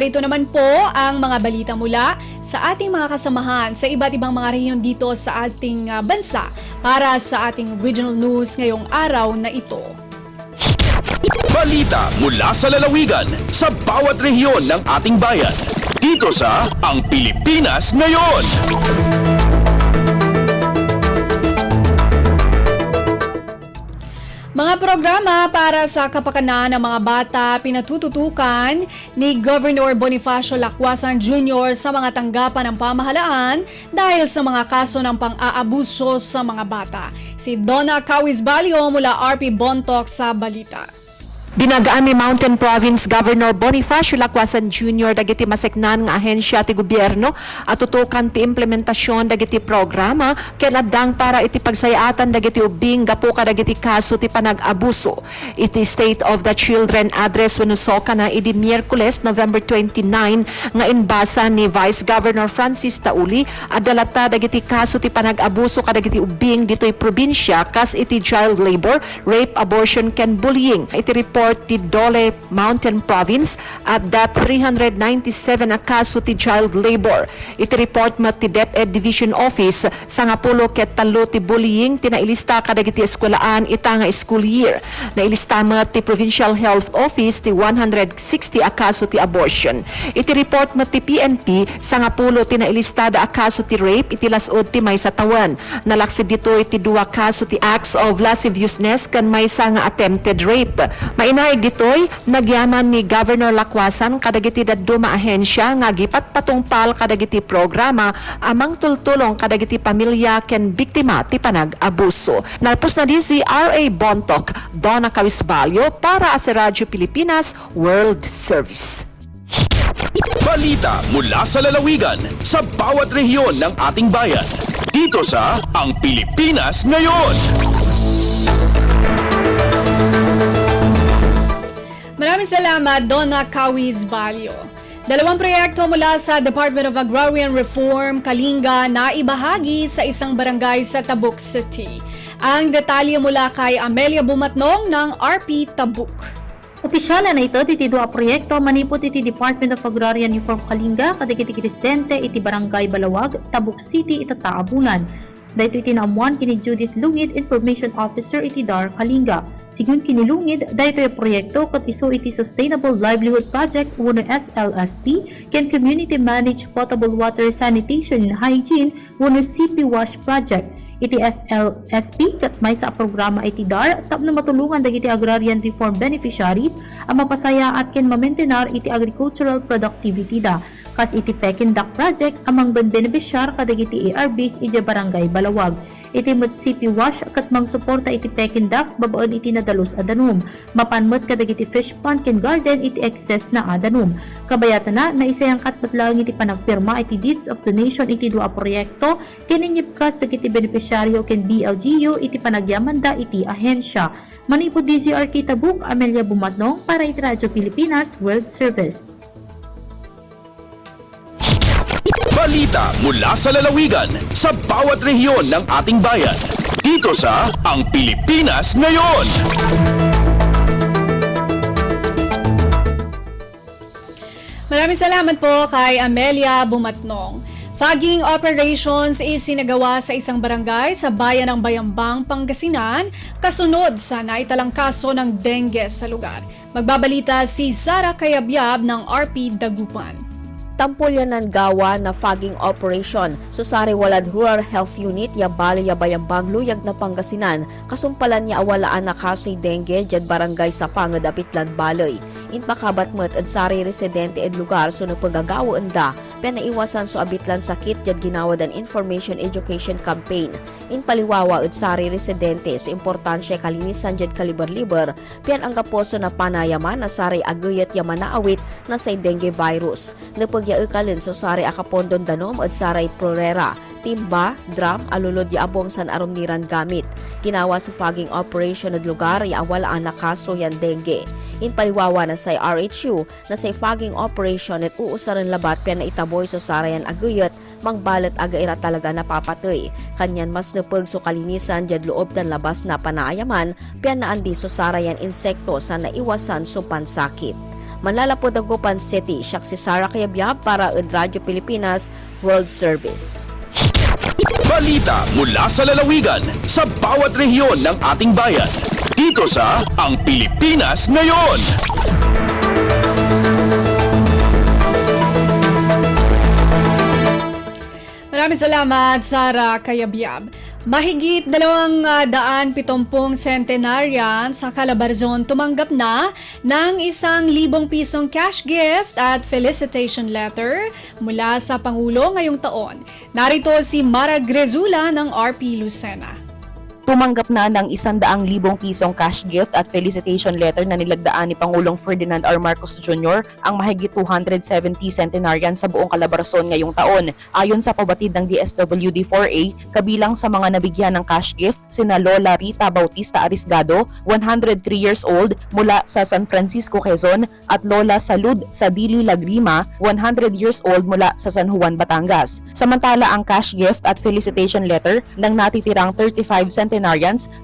narito naman po ang mga balita mula sa ating mga kasamahan sa iba't ibang mga rehiyon dito sa ating bansa para sa ating regional news ngayong araw na ito. Balita mula sa lalawigan sa bawat rehiyon ng ating bayan. Dito sa Ang Pilipinas Ngayon. Mga programa para sa kapakanan ng mga bata pinatututukan ni Governor Bonifacio Lackuasan Jr. sa mga tanggapan ng pamahalaan dahil sa mga kaso ng pang-aabuso sa mga bata. Si Donna Cawisbalio mula RP Bontoc sa balita. Binagaan ni Mountain Province Governor Bonifacio Lackuasan Jr. dagiti maseknan nga ahensya ti gobyerno at tutukan ti implementasyon dagiti programa ken addang para iti pagsayatan dagiti ubing gapo ka dagiti kaso ti panag-abuso. Iti State of the Children Address wanusoka na idi Miyerkules November 29 nga inbasa ni Vice Governor Francis Tauli adalata dagiti kaso ti panag-abuso ka dagiti ubing ditoy probinsya kas iti child labor, rape, abortion ken bullying. Iti report ti Dole Mountain Province at that 397 na kaso ti child labor. Iti report mat ti DepEd Division Office sa nga pulo ket talo ti bullying tinailista kadagiti eskwelahan ita nga school year. Nailista mat ti Provincial Health Office ti 160 a kaso ti abortion. Iti report mat ti PNP sa nga pulo tinailista da a kaso ti rape iti lasod ti maysa tawan. Nalaksid dito iti duwa kaso ti acts of lasciviousness kan maysa nga attempted rape. Inaig ditoy, nagyaman ni Governor Lackuasan kadagiti daddo maahensya nga gipat patungpal kadagiti programa amang tultulong kadagiti pamilya ken biktima ti panag-abuso. Nalpos na di si R.A. Bontoc, Donna Cawisbalio para sa Radyo Pilipinas World Service. Balita mula sa lalawigan sa bawat rehiyon ng ating bayan. Dito sa Ang Pilipinas Ngayon. Maraming salamat, Donna Cawisbalio. Dalawang proyekto mula sa Department of Agrarian Reform, Kalinga na ibahagi sa isang barangay sa Tabuk City. Ang detalye mula kay Amelia Bumatnong ng RP Tabuk. Opisyala na ito, iti dua proyekto manipot iti Department of Agrarian Reform Kalinga, kadagiti Presidente iti Barangay Balawag, Tabuk City, itataabunan. Dahito itinaamuan kini Judith Lungid, Information Officer iti DAR Kalinga. Sigun kini Lungid, dahito yung proyekto kat iso iti Sustainable Livelihood Project uno SLSP ken Community Managed Potable Water Sanitation and Hygiene uno CP Wash Project. Iti SLSP kat may sa programa iti DAR tapno matulungan dagiti agrarian reform beneficiaries ang mapasaya at ken mamaintenar iti agricultural productivity da. Kas iti Pekindak Project amang beneficiar kadagiti ARBs iti Barangay Balawag. Iti met CP Wash kat mang suporta iti Pekindaks babaon iti nadalos adanum. Mapanmet kadagiti fish pond ken garden iti excess na adanum. Kabayatan na isayang katmat lang iti panagpirma iti deeds of donation iti dua proyekto ken inyipkas dagiti beneficiaryo ken BLGU iti panagyamanda iti ahensya. Manipod DZRK Tabuk, Amelia Bumatnong para iti Radyo Pilipinas World Service. Balita mula sa lalawigan sa bawat rehiyon ng ating bayan. Dito sa Ang Pilipinas Ngayon. Maraming salamat po kay Amelia Bumatnong. Fogging operations isinagawa sa isang barangay sa bayan ng Bayambang, Pangasinan, kasunod sa naitalang kaso ng dengue sa lugar. Magbabalita si Sara Kayabyab ng RP Dagupan. Tampolyanan gawa na fogging operation so sari walad Rural Health Unit ya bali ya Bayambang luyag na Pangasinan kasumpalan niya awalaan na kasoy dengue jad barangay sa Pangadapitlan Balay. Inpakabat met ed sari residente ed lugar so nagpagagawa enda pinaiwasan so abitlan sakit jad ginawa dan information education campaign. Inpaliwawa ed sari residente so importansya kalinisan jad kaliber-liber pian ang kaposo na panayaman na sari aguyat ya manaawit na sa dengue virus. Yaekalin so sari akapondon danom at saray prorera, timba, drum, alulod ya abong san arumniran gamit. Ginawa sa fogging operation at lugar ya awalaan na kaso yan dengue. Inpaliwawa na say RHU na say fogging operation at uusaran labat pian na itaboy so sarayan aguyot mangbalat aga ira talaga napapatoy. Kanyan mas napag so kalinisan jad loob tan labas na panaayaman pian na andi so sarayan insekto sa naiwasan so pansakit. Manlalapod Dagupan City. Siya si Sara Kayabyab para Radyo Pilipinas World Service. Balita mula sa lalawigan sa bawat rehiyon ng ating bayan. Dito sa Ang Pilipinas Ngayon. Maraming salamat, Sara Kayabyab. Mahigit 270 centenarian sa Calabarzon tumanggap na ng 1,000 pisong cash gift at felicitation letter mula sa Pangulo ngayong taon. Narito si Mara Grezula ng RP Lucena. Tumanggap na ng 100,000 pisong cash gift at felicitation letter na nilagdaan ni Pangulong Ferdinand R. Marcos Jr. ang mahigit 270 centenarian sa buong Calabarzon ngayong taon. Ayon sa pabatid ng DSWD-4A, kabilang sa mga nabigyan ng cash gift sina Lola Rita Bautista Arisgado, 103 years old, mula sa San Francisco, Quezon, at Lola Salud Sadili Lagrima, 100 years old, mula sa San Juan, Batangas. Samantala, ang cash gift at felicitation letter ng natitirang 35 centenarians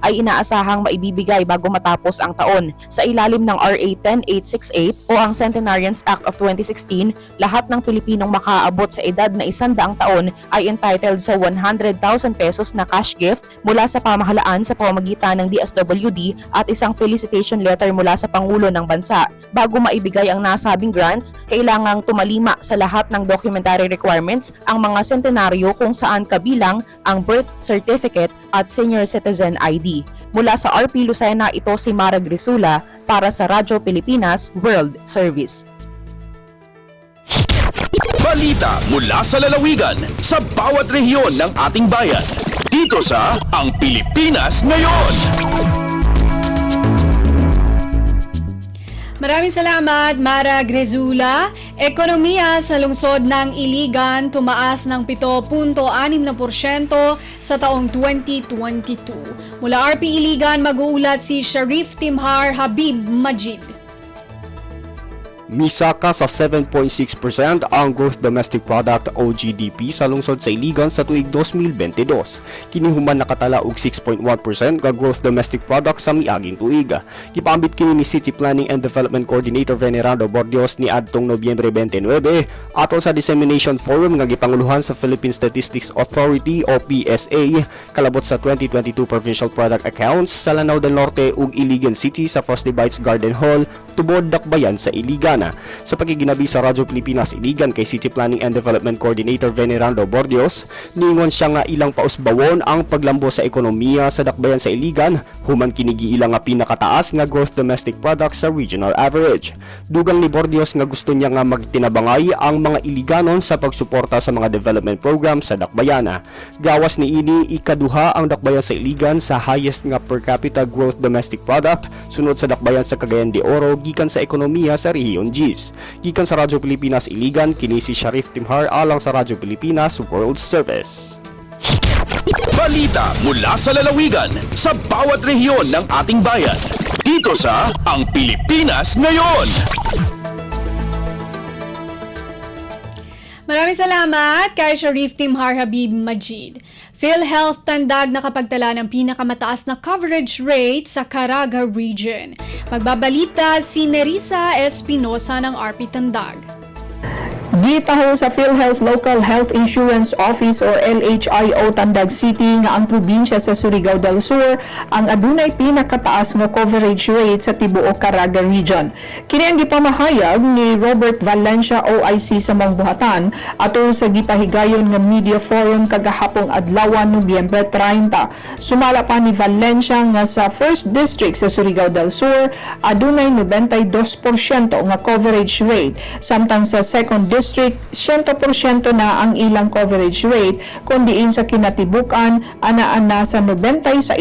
ay inaasahang maibibigay bago matapos ang taon. Sa ilalim ng RA 10868 o ang Centenarians Act of 2016, lahat ng Pilipinong makaabot sa edad na 100 taon ay entitled sa 100,000 pesos na cash gift mula sa pamahalaan sa pamamagitan ng DSWD at isang felicitation letter mula sa Pangulo ng Bansa. Bago maibigay ang nasabing grants, kailangang tumalima sa lahat ng documentary requirements ang mga sentenaryo kung saan kabilang ang birth certificate at senior citizen ID. Mula sa RP Lucena, ito si Mara Grisula para sa Radyo Pilipinas World Service. Balita mula sa lalawigan sa bawat rehiyon ng ating bayan. Dito sa Ang Pilipinas Ngayon. Maraming salamat, Mara Grezula. Ekonomiya sa lungsod ng Iligan tumaas ng 7.6% sa taong 2022. Mula RP Iligan, mag-uulat si Sharif Timhar Habib Majid. Misaka sa 7.6% ang Gross Domestic Product o GDP sa lungsod sa Iligan sa tuig 2022. Kinihuman nakatala og 6.1% ka Gross Domestic Product sa miaging tuig. Gipaambit kini ni City Planning and Development Coordinator Venerando Bordios ni adtong Nobyembre 29 ato sa Dissemination Forum nga gipanguluhan sa Philippine Statistics Authority o PSA kalabot sa 2022 Provincial Product Accounts sa Lanao del Norte ug Iligan City sa Frosty Bites Garden Hall tubod dakbayan sa Iligan. Sa pagiginabi sa Radyo Pilipinas Iligan kay City Planning and Development Coordinator Venerando Bordios, niingon siya nga ilang pausbawon ang paglambo sa ekonomiya sa dakbayan sa Iligan, human kinigi ilang nga pinakataas nga gross domestic product sa regional average. Dugang ni Bordios nga gusto niya nga magtinabangay ang mga Iliganon sa pagsuporta sa mga development program sa dakbayana. Gawas ni ini ikaduha ang dakbayan sa Iligan sa highest nga per capita gross domestic product, sunod sa dakbayan sa Cagayan de Oro gikan sa ekonomiya sa rehiyon G's. Gikan sa Radyo Pilipinas Iligan, kini si Sharif Timhar alang sa Radyo Pilipinas World Service. Balita mula sa lalawigan sa bawat rehiyon ng ating bayan. Dito sa Ang Pilipinas Ngayon. Maraming salamat kay Sharif Timhar Habib Majid. PhilHealth tandag nakapagtala ng pinakamataas na coverage rate sa Caraga Region. Magbabalita si Nerissa Espinosa ng RP Tandag. Gitaho sa PhilHealth Local Health Insurance Office or LHIO Tandag City nga ang probinsya sa Surigao del Sur ang adunay pinakataas nga coverage rate sa tibuok Caraga Region. Kini ang gipamahayag ni Robert Valencia OIC sa Mangbuhatan ato sa gipahigayon nga media forum kagahapong adlaw Nobyembre 30. Sumala pa ni Valencia nga sa 1st District sa Surigao del Sur adunay 92% nga coverage rate, samtang sa 2nd District 100% na ang ilang coverage rate, kundiin sa kinatibukan anaan na sa 96%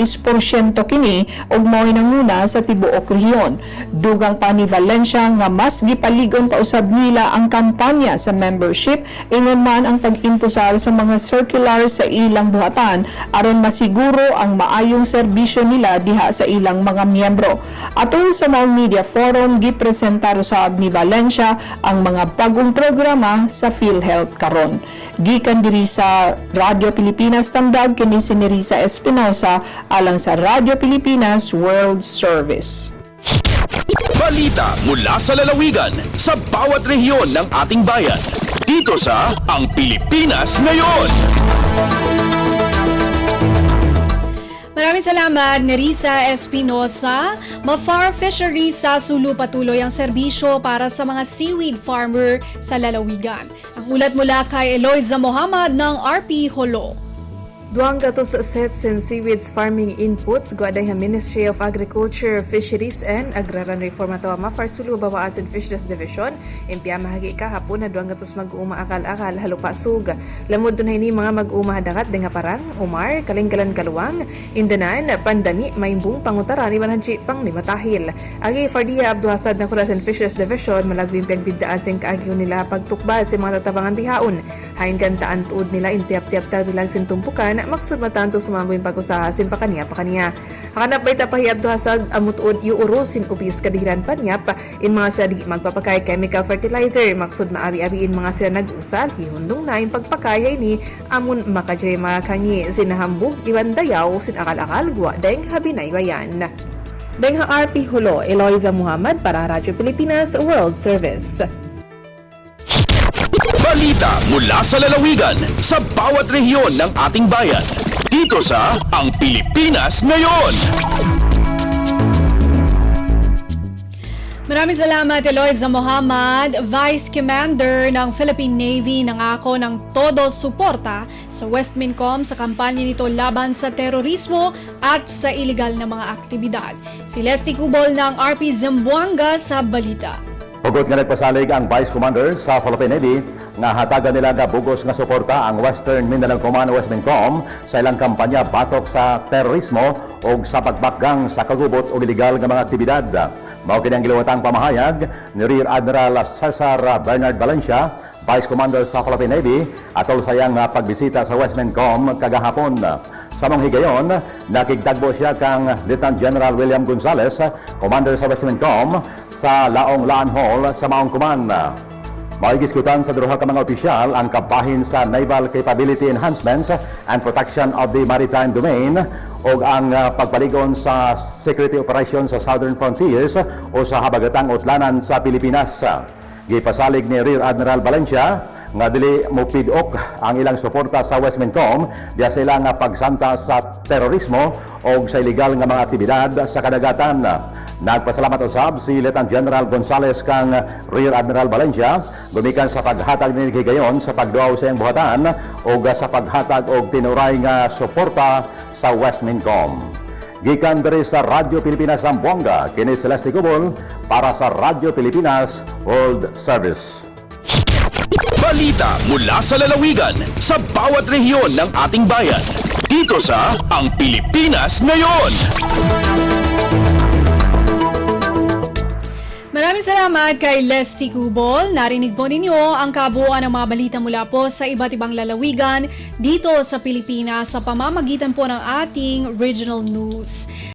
kini ug mao'y nanguna sa tibuok rehiyon. Dugang pa ni Valencia nga mas gipaligon pa usab nila ang kampanya sa membership ingon man ang pag-impusar sa mga circular sa ilang buhatan aron masiguro ang maayong serbisyo nila diha sa ilang mga miyembro. Atol sa mga media forum gipresentar usab ni Valencia ang mga bagong programa sa PhilHealth karon. Gikan diri sa Radyo Pilipinas Tandag, kini si Nerissa Espinosa alang sa Radyo Pilipinas World Service. Balita mula sa lalawigan sa bawat rehiyon ng ating bayan. Dito sa Ang Pilipinas Ngayon. Maraming salamat, Nerissa Espinosa. Mafar Fisheries sa Sulu patuloy ang serbisyo para sa mga seaweed farmer sa lalawigan. Ang ulat mula kay Eloisa Mohamad ng RP Holo. Duang gatos sets and seaweeds farming inputs guaday ha Ministry of Agriculture, Fisheries and Agrarian Reform ato Mafar Sulu Bawaas and Fisheries Division impia mahagi kahapon na duang gatos mag-uuma akal-akal halupa sug. Lamod dunay ni mga mag-uuma dagat denga parang Umar, Kalinggalan Kaluwang, Indanan, Pandani, Maimbung, Pangutaran, Ibanhanchi, Panglimatahil. Agi Fardia Abduhasad na Kuras and Fisheries Division malagwing pagbiddaan sing kaagyo nila pagtukbal sa mga tatabangan bihaon. Hain kantaan tuod nila intiap-tiap tal bilang sintumpukan maksud matanto sumamboy pag-usaha sin pakaniya. Hakanap bay tapahiyab to hasag amutuod iurusin ubis kadiran panyap in mga sila di magpapakay chemical fertilizer maksud maabi-abiin mga sila nag-usal hihundong na yung pagpakay ni amun makajay makangi sinahambog iwan dayaw sin akal-akal guwa deng habinay bayan. Deng ha RP Hulo, Eloisa Muhammad para Radyo Pilipinas World Service. Balita mula sa lalawigan sa bawat rehiyon ng ating bayan. Dito sa Ang Pilipinas Ngayon. Maraming salamat, Eloisa Mohamad. Vice Commander ng Philippine Navy nangako ng todo suporta sa Westmincom sa kampanya nito laban sa terorismo at sa iligal na mga aktibidad. Si Leslie Cubol ng RP Zamboanga sa Balita. Hugot nga nagpasalig ang Vice Commander sa Philippine Navy nga hatagan nila nga bugos nga suporta ang Western Mindanao Command Westmincom sa ilang kampanya batok sa terorismo o sa pagbakgang sa kagubot o iligal nga mga aktibidad. Mao kini ang giliwatang pamahayag ni Rear Admiral Cesar Bernard Valencia, Vice Commander sa Philippine Navy, atol sa iyang pagbisita sa Westmincom kagahapon. Sa mong higayon, nakigtagbo siya kang Lieutenant General William Gonzales, Commander sa Westmincom, sa Laong Laan Hall sa Maong Command. Maigiskutan sa duha ka mga opisyal ang kabahin sa Naval Capability Enhancements and Protection of the Maritime Domain o ang pagpaligon sa security operations sa Southern Frontiers o sa habagatang utlanan sa Pilipinas. Gipasalig ni Rear Admiral Valencia nga dili mo pidok ang ilang suporta sa Westmincom diya sa ilang pagsanta sa terorismo o sa iligal nga mga aktibidad sa kadagatan. Nagpasalamat usab si Lieutenant General Gonzales kang Rear Admiral Valencia gumikan sa paghatag ni higayon sa pagduaw sa iyang buhatan o sa paghatag og tinuray nga suporta sa Westmincom. Gikan diri sa Radyo Pilipinas Zamboanga, kini si Leslie Cubol para sa Radyo Pilipinas World Service. Balita mula sa lalawigan sa bawat rehiyon ng ating bayan. Dito sa Ang Pilipinas Ngayon. Maraming salamat kay Leslie Cubol. Narinig po ninyo ang kabuuan ng mga balita mula po sa iba't ibang lalawigan dito sa Pilipinas sa pamamagitan po ng ating regional news.